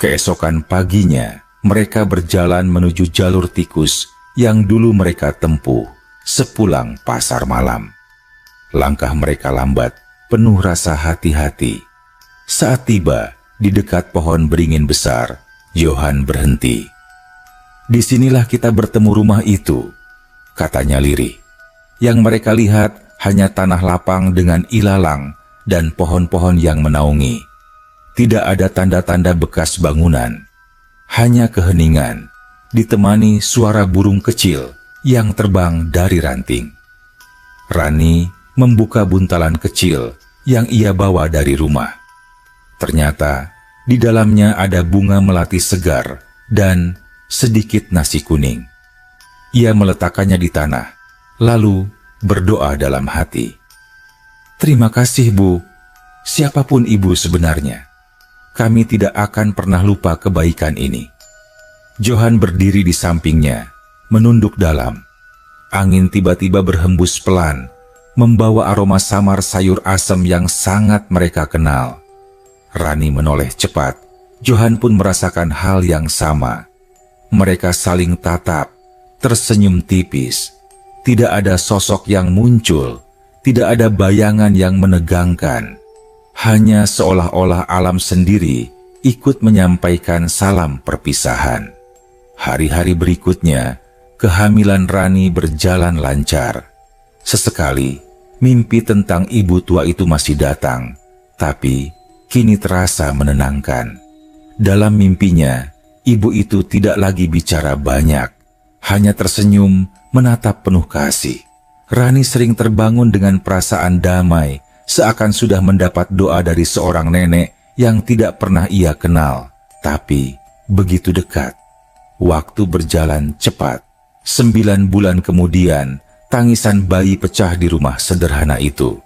Speaker 1: Keesokan paginya, mereka berjalan menuju jalur tikus yang dulu mereka tempuh sepulang pasar malam. Langkah mereka lambat, penuh rasa hati-hati. Saat tiba di dekat pohon beringin besar, Johan berhenti. "Disinilah kita bertemu rumah itu," katanya lirih. Yang mereka lihat hanya tanah lapang dengan ilalang dan pohon-pohon yang menaungi. Tidak ada tanda-tanda bekas bangunan, hanya keheningan, ditemani suara burung kecil yang terbang dari ranting. Rani membuka buntalan kecil yang ia bawa dari rumah. Ternyata di dalamnya ada bunga melati segar dan sedikit nasi kuning. Ia meletakkannya di tanah, lalu berdoa dalam hati. "Terima kasih, Bu. Siapapun ibu sebenarnya, kami tidak akan pernah lupa kebaikan ini." Johan berdiri di sampingnya, menunduk dalam. Angin tiba-tiba berhembus pelan, membawa aroma samar sayur asam yang sangat mereka kenal. Rani menoleh cepat. Johan pun merasakan hal yang sama. Mereka saling tatap, tersenyum tipis. Tidak ada sosok yang muncul, tidak ada bayangan yang menegangkan. Hanya seolah-olah alam sendiri ikut menyampaikan salam perpisahan. Hari-hari berikutnya, kehamilan Rani berjalan lancar. Sesekali, Mimpi tentang ibu tua itu masih datang, tapi kini terasa menenangkan. Dalam mimpinya, ibu itu tidak lagi bicara banyak, hanya tersenyum menatap penuh kasih. Rani sering terbangun dengan perasaan damai, seakan sudah mendapat doa dari seorang nenek yang tidak pernah ia kenal, tapi begitu dekat. Waktu berjalan cepat. 9 bulan kemudian, tangisan bayi pecah di rumah sederhana itu.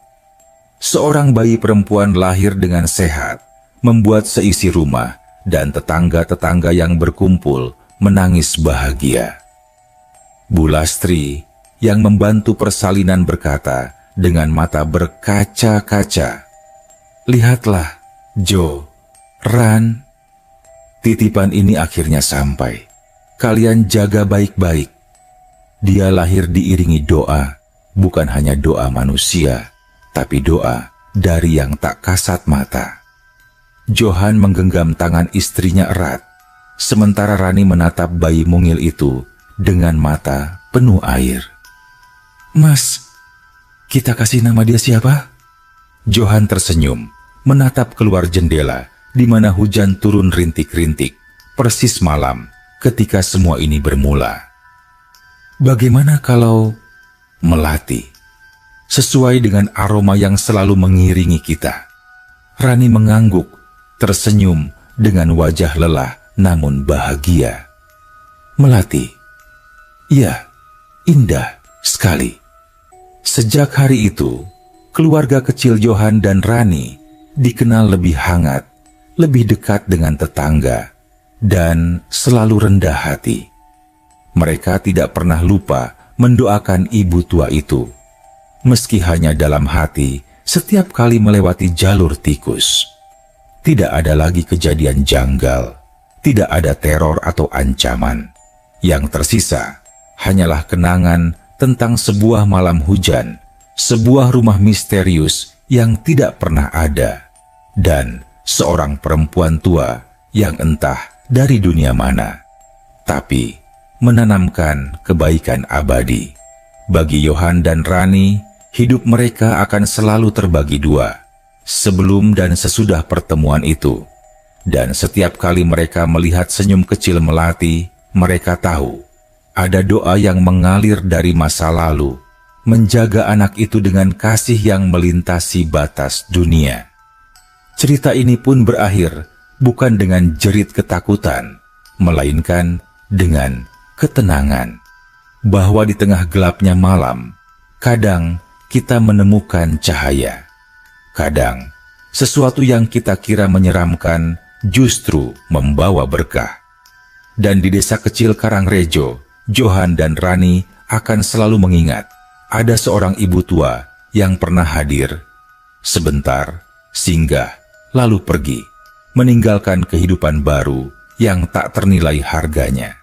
Speaker 1: Seorang bayi perempuan lahir dengan sehat, membuat seisi rumah dan tetangga-tetangga yang berkumpul menangis bahagia. Bu Lastri yang membantu persalinan berkata dengan mata berkaca-kaca, "Lihatlah, Jo, Ran, titipan ini akhirnya sampai. Kalian jaga baik-baik." Dia lahir diiringi doa, bukan hanya doa manusia, tapi doa dari yang tak kasat mata. Johan menggenggam tangan istrinya erat, sementara Rani menatap bayi mungil itu dengan mata penuh air. "Mas, kita kasih nama dia siapa?" Johan tersenyum, menatap keluar jendela, di mana hujan turun rintik-rintik, persis malam ketika semua ini bermula. "Bagaimana kalau Melati?" Sesuai dengan aroma yang selalu mengiringi kita. Rani mengangguk, tersenyum dengan wajah lelah namun bahagia. "Melati? Ya, indah sekali." Sejak hari itu, keluarga kecil Johan dan Rani dikenal lebih hangat, lebih dekat dengan tetangga, dan selalu rendah hati. Mereka tidak pernah lupa mendoakan ibu tua itu, meski hanya dalam hati setiap kali melewati jalur tikus. Tidak ada lagi kejadian janggal, tidak ada teror atau ancaman. Yang tersisa hanyalah kenangan tentang sebuah malam hujan, sebuah rumah misterius yang tidak pernah ada, dan seorang perempuan tua yang entah dari dunia mana, tapi menanamkan kebaikan abadi. Bagi Johan dan Rani, hidup mereka akan selalu terbagi dua, sebelum dan sesudah pertemuan itu. Dan setiap kali mereka melihat senyum kecil Melati, mereka tahu ada doa yang mengalir dari masa lalu, menjaga anak itu dengan kasih yang melintasi batas dunia. Cerita ini pun berakhir bukan dengan jerit ketakutan, melainkan dengan ketenangan, bahwa di tengah gelapnya malam, kadang kita menemukan cahaya. Kadang, sesuatu yang kita kira menyeramkan justru membawa berkah. Dan di desa kecil Karangrejo, Johan dan Rani akan selalu mengingat ada seorang ibu tua yang pernah hadir, sebentar, singgah, lalu pergi, meninggalkan kehidupan baru yang tak ternilai harganya.